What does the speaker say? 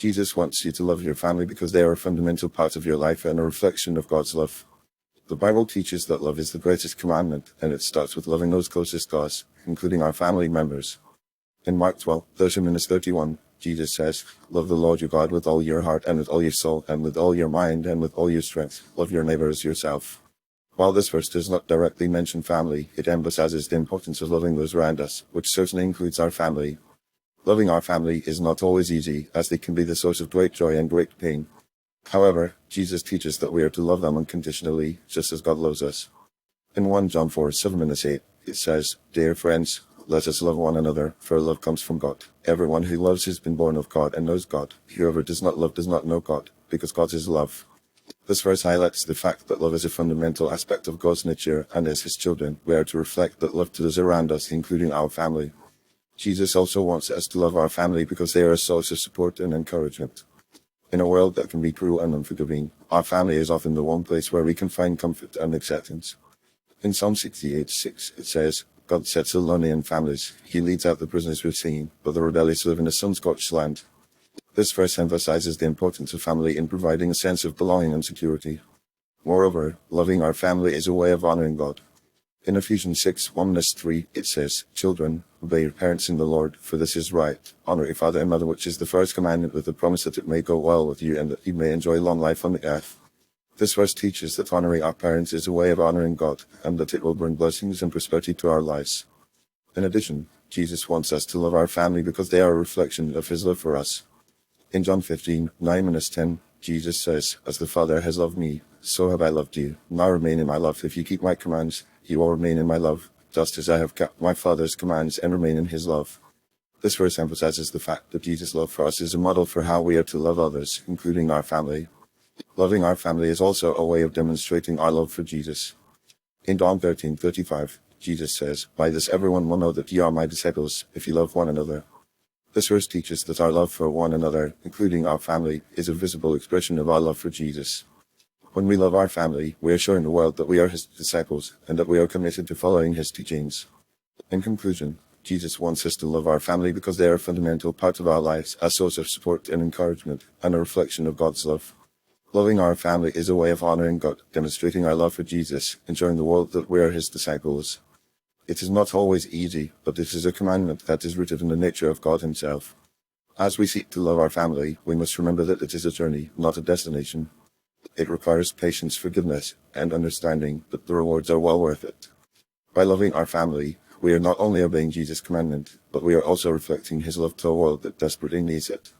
Jesus wants you to love your family because they are a fundamental part of your life and a reflection of God's love. The Bible teaches that love is the greatest commandment, and it starts with loving those closest to us, including our family members. In Mark 12:30-31, Jesus says, "Love the Lord your God with all your heart and with all your soul and with all your mind and with all your strength. Love your neighbor as yourself." While this verse does not directly mention family, it emphasizes the importance of loving those around us, which certainly includes our family. Loving our family is not always easy, as they can be the source of great joy and great pain. However, Jesus teaches that we are to love them unconditionally, just as God loves us. In 1 John 4:7-8, it says, "Dear friends, let us love one another, for love comes from God. Everyone who loves has been born of God and knows God. Whoever does not love does not know God, because God is love." This verse highlights the fact that love is a fundamental aspect of God's nature, and as His children, we are to reflect that love to those around us, including our family. Jesus also wants us to love our family because they are a source of support and encouragement. In a world that can be cruel and unforgiving, our family is often the one place where we can find comfort and acceptance. In Psalm 68:6, it says, "God sets the lonely in families. He leads out the prisoners with singing, but the rebellious live in a sun-scorched land." This verse emphasizes the importance of family in providing a sense of belonging and security. Moreover, loving our family is a way of honoring God. In Ephesians 6:1-3, it says, "Children, obey your parents in the Lord, for this is right. Honor your father and mother, which is the first commandment, with the promise that it may go well with you and that you may enjoy long life on the earth." This verse teaches that honoring our parents is a way of honoring God, and that it will bring blessings and prosperity to our lives. In addition, Jesus wants us to love our family because they are a reflection of His love for us. In John 15:9-10, Jesus says, "As the Father has loved me, so have I loved you. Now remain in my love. If you keep my commands, you will remain in my love, just as I have kept my Father's commands and remain in His love." This verse emphasizes the fact that Jesus' love for us is a model for how we are to love others, including our family. Loving our family is also a way of demonstrating our love for Jesus. In John 13:35, Jesus says, "By this everyone will know that ye are my disciples, if you love one another." This verse teaches that our love for one another, including our family, is a visible expression of our love for Jesus. When we love our family, we are showing the world that we are His disciples, and that we are committed to following His teachings. In conclusion, Jesus wants us to love our family because they are a fundamental part of our lives, a source of support and encouragement, and a reflection of God's love. Loving our family is a way of honoring God, demonstrating our love for Jesus, and showing the world that we are His disciples. It is not always easy, but this is a commandment that is rooted in the nature of God Himself. As we seek to love our family, we must remember that it is a journey, not a destination. It requires patience, forgiveness, and understanding, but the rewards are well worth it. By loving our family, we are not only obeying Jesus' commandment, but we are also reflecting His love to a world that desperately needs it.